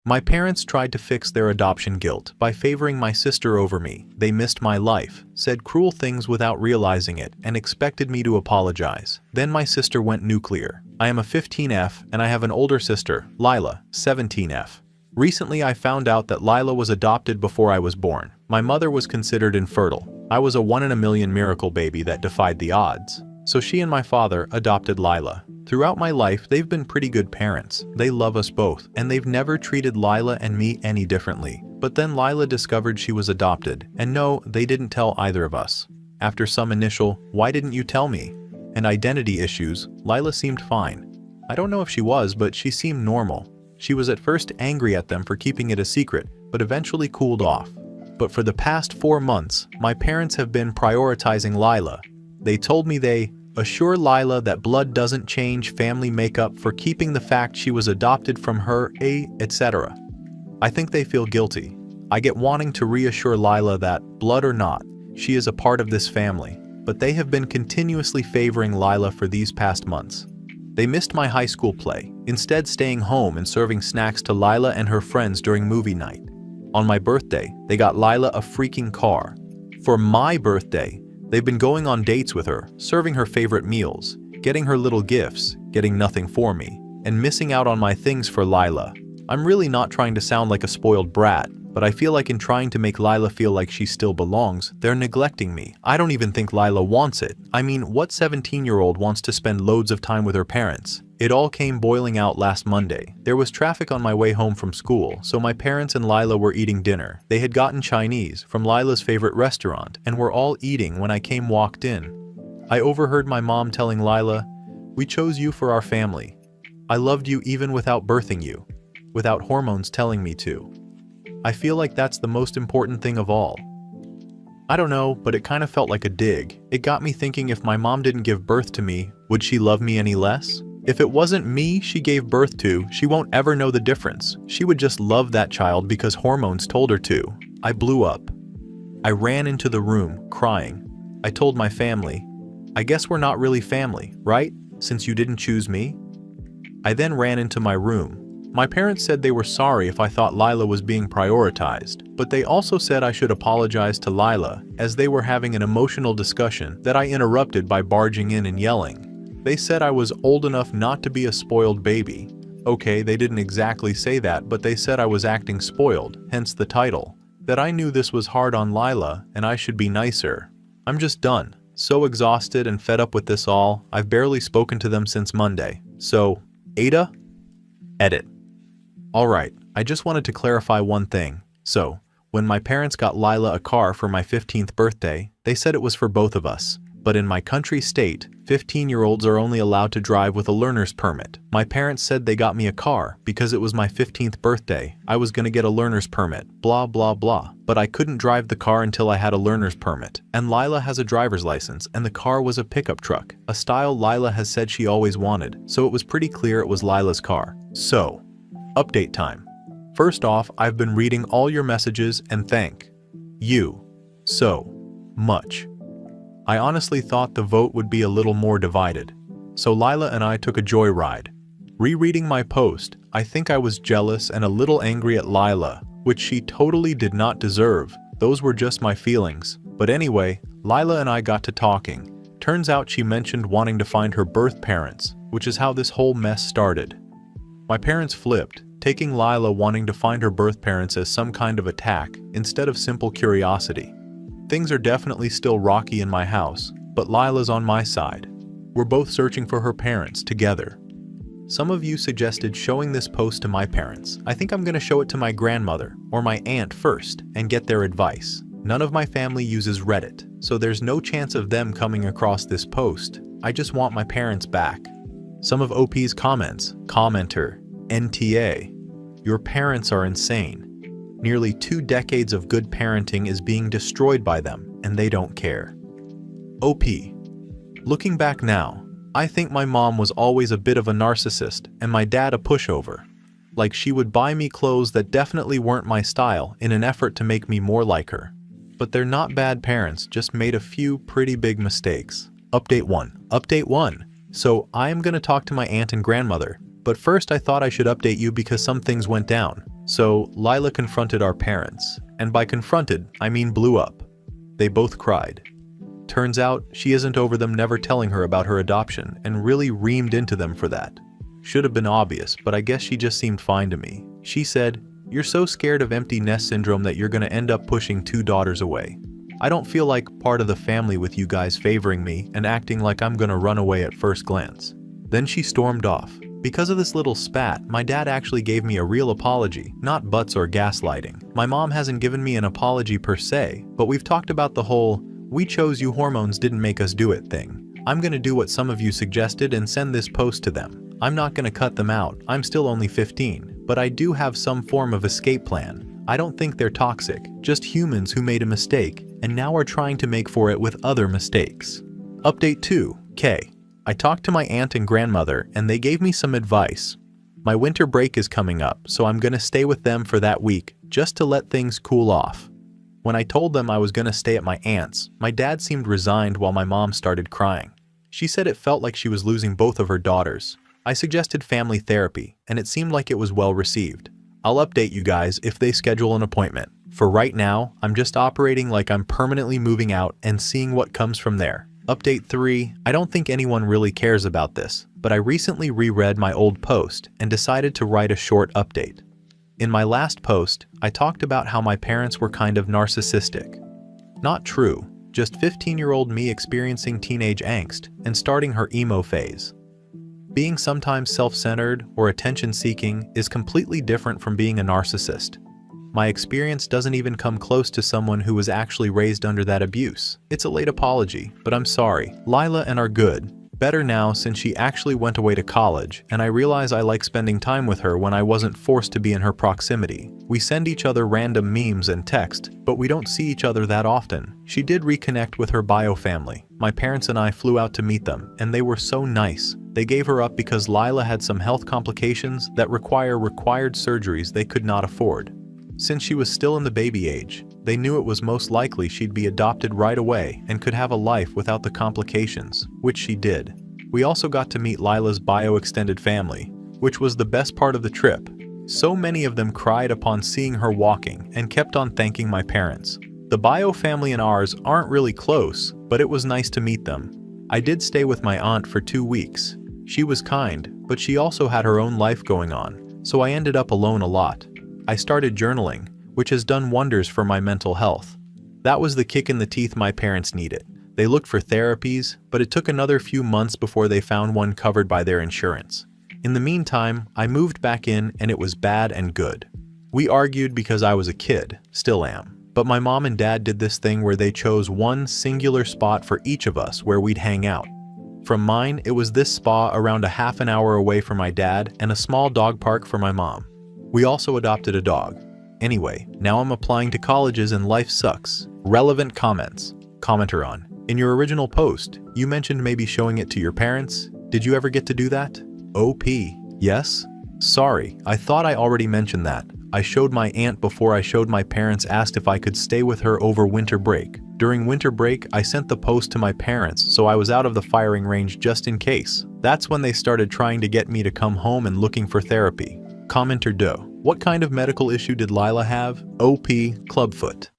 My parents tried to fix their adoption guilt by favoring my sister over me. They missed my life, said cruel things without realizing it, and expected me to apologize. Then my sister went nuclear. I am a 15F and I have an older sister, Lila, 17F. Recently I found out that Lila was adopted before I was born. My mother was considered infertile. I was a 1 in a million miracle baby that defied the odds. So she and my father adopted Lila. Throughout my life, they've been pretty good parents. They love us both, and they've never treated Lila and me any differently. But then Lila discovered she was adopted, and no, they didn't tell either of us. After some initial, "Why didn't you tell me?" and identity issues, Lila seemed fine. I don't know if she was, but she seemed normal. She was at first angry at them for keeping it a secret, but eventually cooled off. But for the past 4 months, my parents have been prioritizing Lila. They told me they assure Lila that blood doesn't change family makeup for keeping the fact she was adopted from her, etc. I think they feel guilty. I get wanting to reassure Lila that, blood or not, she is a part of this family, but they have been continuously favoring Lila for these past months. They missed my high school play, instead staying home and serving snacks to Lila and her friends during movie night. On my birthday, they got Lila a freaking car. For my birthday, they've been going on dates with her, serving her favorite meals, getting her little gifts, getting nothing for me, and missing out on my things for Lila. I'm really not trying to sound like a spoiled brat, but I feel like in trying to make Lila feel like she still belongs, they're neglecting me. I don't even think Lila wants it. I mean, what 17-year-old wants to spend loads of time with her parents? It all came boiling out last Monday. There was traffic on my way home from school, so my parents and Lila were eating dinner. They had gotten Chinese from Lila's favorite restaurant and were all eating when I walked in. I overheard my mom telling Lila, "We chose you for our family. I loved you even without birthing you, without hormones telling me to." I feel like that's the most important thing of all. I don't know, but it kind of felt like a dig. It got me thinking, if my mom didn't give birth to me, would she love me any less? If it wasn't me she gave birth to, she won't ever know the difference. She would just love that child because hormones told her to. I blew up. I ran into the room, crying. I told my family, "I guess we're not really family, right? Since you didn't choose me?" I then ran into my room. My parents said they were sorry if I thought Lila was being prioritized, but they also said I should apologize to Lila, as they were having an emotional discussion that I interrupted by barging in and yelling. They said I was old enough not to be a spoiled baby. Okay, they didn't exactly say that, but they said I was acting spoiled, hence the title. That I knew this was hard on Lila, and I should be nicer. I'm just done. So exhausted and fed up with this all, I've barely spoken to them since Monday. So, Ada? Edit. Alright, I just wanted to clarify one thing. So, when my parents got Lila a car for my 15th birthday, they said it was for both of us. But in my country state, 15-year-olds are only allowed to drive with a learner's permit. My parents said they got me a car because it was my 15th birthday. I was gonna get a learner's permit, blah blah blah. But I couldn't drive the car until I had a learner's permit. And Lila has a driver's license, and the car was a pickup truck, a style Lila has said she always wanted, so it was pretty clear it was Lila's car. So, update time. First off, I've been reading all your messages and thank you so much. I honestly thought the vote would be a little more divided. So Lila and I took a joyride. Rereading my post, I think I was jealous and a little angry at Lila, which she totally did not deserve. Those were just my feelings. But anyway, Lila and I got to talking. Turns out she mentioned wanting to find her birth parents, which is how this whole mess started. My parents flipped, taking Lila wanting to find her birth parents as some kind of attack instead of simple curiosity. Things are definitely still rocky in my house, but Lila's on my side. We're both searching for her parents together. Some of you suggested showing this post to my parents. I think I'm gonna show it to my grandmother or my aunt first and get their advice. None of my family uses Reddit, so there's no chance of them coming across this post. I just want my parents back. Some of OP's comments. Commenter, NTA. Your parents are insane. Nearly 2 decades of good parenting is being destroyed by them, and they don't care. OP. Looking back now, I think my mom was always a bit of a narcissist and my dad a pushover. Like, she would buy me clothes that definitely weren't my style in an effort to make me more like her. But they're not bad parents, just made a few pretty big mistakes. Update 1. Update 1. So I am gonna talk to my aunt and grandmother, but first I thought I should update you because some things went down. So Lila confronted our parents, and by confronted, I mean blew up. They both cried. Turns out, she isn't over them never telling her about her adoption and really reamed into them for that. Should have been obvious, but I guess she just seemed fine to me. She said, "You're so scared of empty nest syndrome that you're gonna end up pushing 2 daughters away. I don't feel like part of the family with you guys favoring me and acting like I'm gonna run away at first glance." Then she stormed off. Because of this little spat, my dad actually gave me a real apology, not butts or gaslighting. My mom hasn't given me an apology per se, but we've talked about the whole "we chose you, hormones didn't make us do it" thing. I'm gonna do what some of you suggested and send this post to them. I'm not gonna cut them out, I'm still only 15, but I do have some form of escape plan. I don't think they're toxic, just humans who made a mistake and now are trying to make for it with other mistakes. Update 2, K. I talked to my aunt and grandmother and they gave me some advice. My winter break is coming up, so I'm gonna stay with them for that week, just to let things cool off. When I told them I was gonna stay at my aunt's, my dad seemed resigned while my mom started crying. She said it felt like she was losing both of her daughters. I suggested family therapy, and it seemed like it was well received. I'll update you guys if they schedule an appointment. For right now, I'm just operating like I'm permanently moving out and seeing what comes from there. Update 3, I don't think anyone really cares about this, but I recently reread my old post and decided to write a short update. In my last post, I talked about how my parents were kind of narcissistic. Not true, just 15-year-old me experiencing teenage angst and starting her emo phase. Being sometimes self-centered or attention-seeking is completely different from being a narcissist. My experience doesn't even come close to someone who was actually raised under that abuse. It's a late apology, but I'm sorry. Lila and are good. Better now since she actually went away to college, and I realize I like spending time with her when I wasn't forced to be in her proximity. We send each other random memes and text, but we don't see each other that often. She did reconnect with her bio family. My parents and I flew out to meet them, and they were so nice. They gave her up because Lila had some health complications that required surgeries they could not afford. Since she was still in the baby age, they knew it was most likely she'd be adopted right away and could have a life without the complications, which she did. We also got to meet Lila's bio-extended family, which was the best part of the trip. So many of them cried upon seeing her walking and kept on thanking my parents. The bio family and ours aren't really close, but it was nice to meet them. I did stay with my aunt for 2 weeks. She was kind, but she also had her own life going on, so I ended up alone a lot. I started journaling, which has done wonders for my mental health. That was the kick in the teeth my parents needed. They looked for therapies, but it took another few months before they found one covered by their insurance. In the meantime, I moved back in and it was bad and good. We argued because I was a kid, still am. But my mom and dad did this thing where they chose one singular spot for each of us where we'd hang out. From mine, it was this spa around a half an hour away from my dad and a small dog park for my mom. We also adopted a dog. Anyway, now I'm applying to colleges and life sucks. Relevant comments. Commenter on. In your original post, you mentioned maybe showing it to your parents. Did you ever get to do that? OP. Yes? Sorry, I thought I already mentioned that. I showed my aunt before I showed my parents, asked if I could stay with her over winter break. During winter break, I sent the post to my parents, so I was out of the firing range just in case. That's when they started trying to get me to come home and looking for therapy. Commenter Doe. What kind of medical issue did Lila have? OP. Clubfoot.